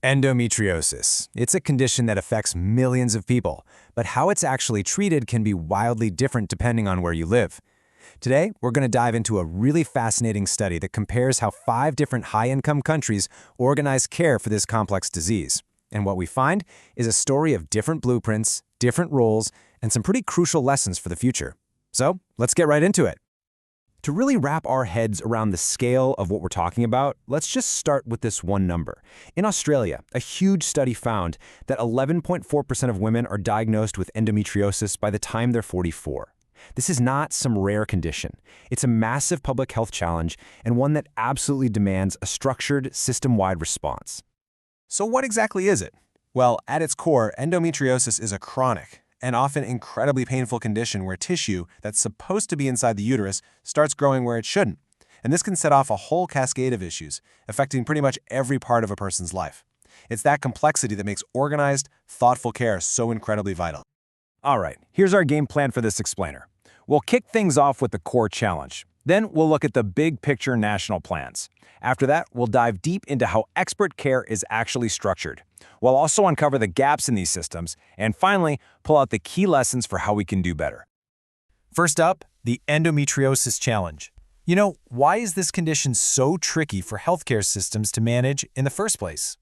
Endometriosis. It's a condition that affects millions of people, but how it's actually treated can be wildly different depending on where you live. Today, we're going to dive into a really fascinating study that compares how 5 different high-income countries organize care for this complex disease. And what we find is a story of different blueprints, different roles, and some pretty crucial lessons for the future. So, let's get right into it. To really wrap our heads around the scale of what we're talking about, let's just start with this one number. In Australia, a huge study found that 11.4% of women are diagnosed with endometriosis by the time they're 44. This is not some rare condition. It's a massive public health challenge and one that absolutely demands a structured, system-wide response. So what exactly is it? Well, at its core, endometriosis is a chronic and often incredibly painful condition where tissue that's supposed to be inside the uterus starts growing where it shouldn't. And this can set off a whole cascade of issues, affecting pretty much every part of a person's life. It's that complexity that makes organized, thoughtful care so incredibly vital. All right, here's our game plan for this explainer. We'll kick things off with the core challenge. Then we'll look at the big picture national plans. After that, we'll dive deep into how expert care is actually structured. We'll also uncover the gaps in these systems, and finally, pull out the key lessons for how we can do better. First up, the endometriosis challenge. You know, why is this condition so tricky for healthcare systems to manage in the first place?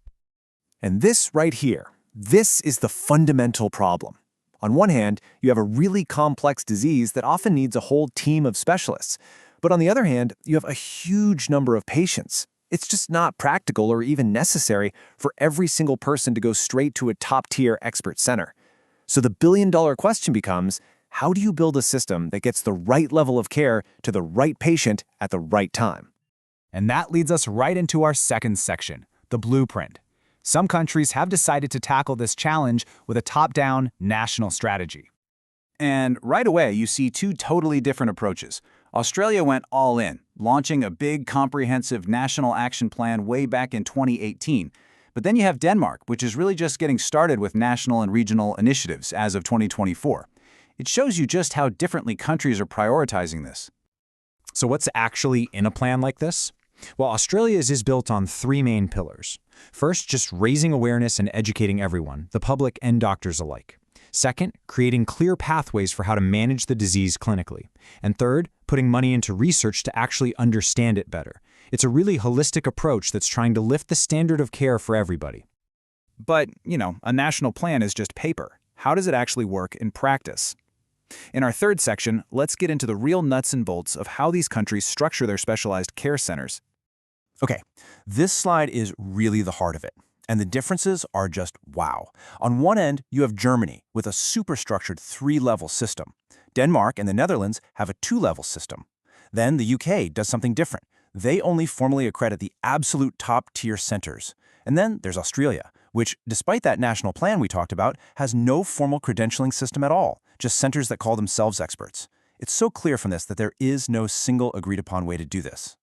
And this right here, this is the fundamental problem. On one hand, you have a really complex disease that often needs a whole team of specialists. But on the other hand, you have a huge number of patients. It's just not practical or even necessary for every single person to go straight to a top-tier expert center. So the billion-dollar question becomes, how do you build a system that gets the right level of care to the right patient at the right time? And that leads us right into our second section, the blueprint. Some countries have decided to tackle this challenge with a top-down national strategy. And right away, you see 2 totally different approaches. Australia went all in, launching a big, comprehensive national action plan way back in 2018. But then you have Denmark, which is really just getting started with national and regional initiatives as of 2024. It shows you just how differently countries are prioritizing this. So what's actually in a plan like this? Well, Australia's is built on 3 main pillars. First, just raising awareness and educating everyone, the public and doctors alike. Second, creating clear pathways for how to manage the disease clinically. And third, putting money into research to actually understand it better. It's a really holistic approach that's trying to lift the standard of care for everybody. But, a national plan is just paper. How does it actually work in practice? In our third section, let's get into the real nuts and bolts of how these countries structure their specialized care centers. Okay, this slide is really the heart of it. And the differences are just wow. On one end, you have Germany with a superstructured 3-level system. Denmark and the Netherlands have a 2-level system. Then the UK does something different. They only formally accredit the absolute top-tier centers. And then there's Australia, which, despite that national plan we talked about, has no formal credentialing system at all, just centers that call themselves experts. It's so clear from this that there is no single agreed-upon way to do this.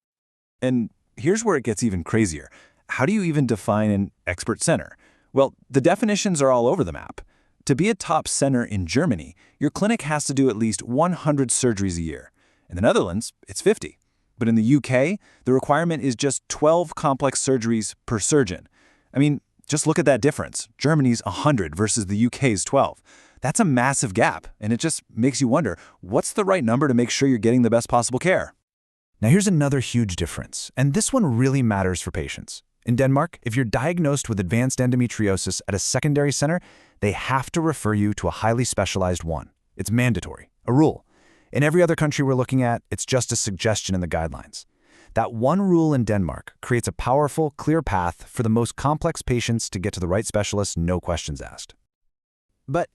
And here's where it gets even crazier. How do you even define an expert center? Well, the definitions are all over the map. To be a top center in Germany, your clinic has to do at least 100 surgeries a year. In the Netherlands, it's 50. But in the UK, the requirement is just 12 complex surgeries per surgeon. I mean, just look at that difference. Germany's 100 versus the UK's 12. That's a massive gap, and it just makes you wonder, what's the right number to make sure you're getting the best possible care? Now here's another huge difference, and this one really matters for patients. In Denmark, if you're diagnosed with advanced endometriosis at a secondary center, they have to refer you to a highly specialized one. It's mandatory, a rule. In every other country we're looking at, it's just a suggestion in the guidelines. That one rule in Denmark creates a powerful, clear path for the most complex patients to get to the right specialist, no questions asked. But,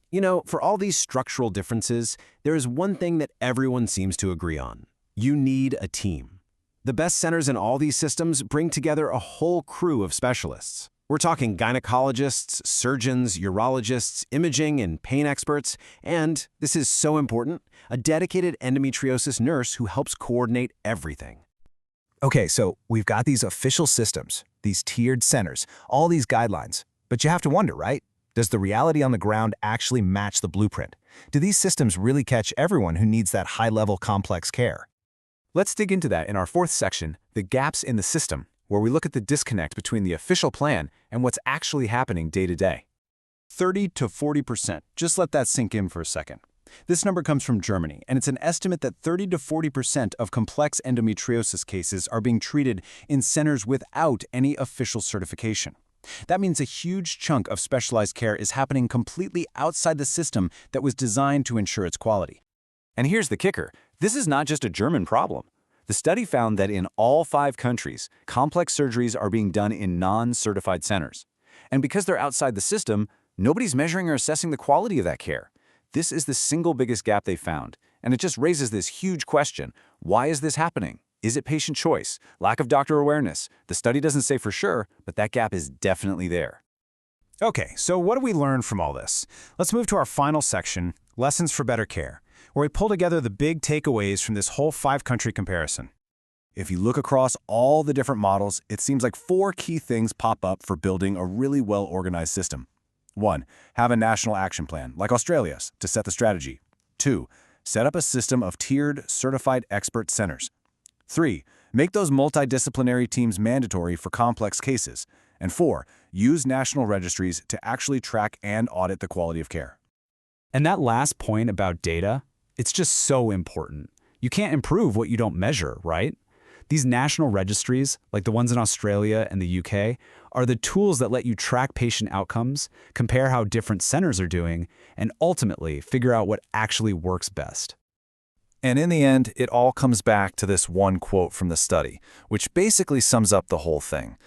for all these structural differences, there is one thing that everyone seems to agree on. You need a team. The best centers in all these systems bring together a whole crew of specialists. We're talking gynecologists, surgeons, urologists, imaging and pain experts, and, this is so important, a dedicated endometriosis nurse who helps coordinate everything. Okay, so we've got these official systems, these tiered centers, all these guidelines. But you have to wonder, right? Does the reality on the ground actually match the blueprint? Do these systems really catch everyone who needs that high-level complex care? Let's dig into that in our fourth section, the gaps in the system. where we look at the disconnect between the official plan and what's actually happening day to day. 30 to 40%. Just let that sink in for a second. This number comes from Germany, and it's an estimate that 30 to 40% of complex endometriosis cases are being treated in centers without any official certification. That means a huge chunk of specialized care is happening completely outside the system that was designed to ensure its quality. And here's the kicker. This is not just a German problem. The study found that in all 5 countries, complex surgeries are being done in non-certified centers. And because they're outside the system, nobody's measuring or assessing the quality of that care. This is the single biggest gap they found, and it just raises this huge question. Why is this happening? Is it patient choice? Lack of doctor awareness? The study doesn't say for sure, but that gap is definitely there. Okay, so what do we learn from all this? Let's move to our final section, Lessons for Better Care, where we pull together the big takeaways from this whole 5-country comparison. If you look across all the different models, it seems like 4 key things pop up for building a really well-organized system. 1. Have a national action plan, like Australia's, to set the strategy. 2. Set up a system of tiered, certified expert centers. 3. Make those multidisciplinary teams mandatory for complex cases. And 4. Use national registries to actually track and audit the quality of care. And that last point about data, it's just so important. You can't improve what you don't measure, right? These national registries, like the ones in Australia and the UK, are the tools that let you track patient outcomes, compare how different centers are doing, and ultimately figure out what actually works best. And in the end, it all comes back to this one quote from the study, which basically sums up the whole thing.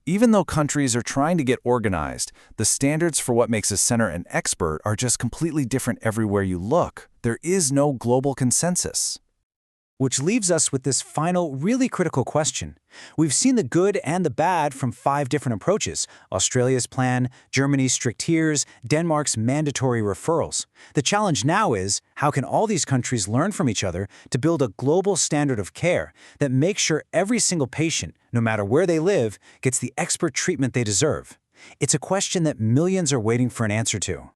Even though countries are trying to get organized, the standards for what makes a center an expert are just completely different everywhere you look. There is no global consensus. Which leaves us with this final, really critical question. We've seen the good and the bad from 5 different approaches: Australia's plan, Germany's strict tiers, Denmark's mandatory referrals. The challenge now is, how can all these countries learn from each other to build a global standard of care that makes sure every single patient, no matter where they live, gets the expert treatment they deserve? It's a question that millions are waiting for an answer to.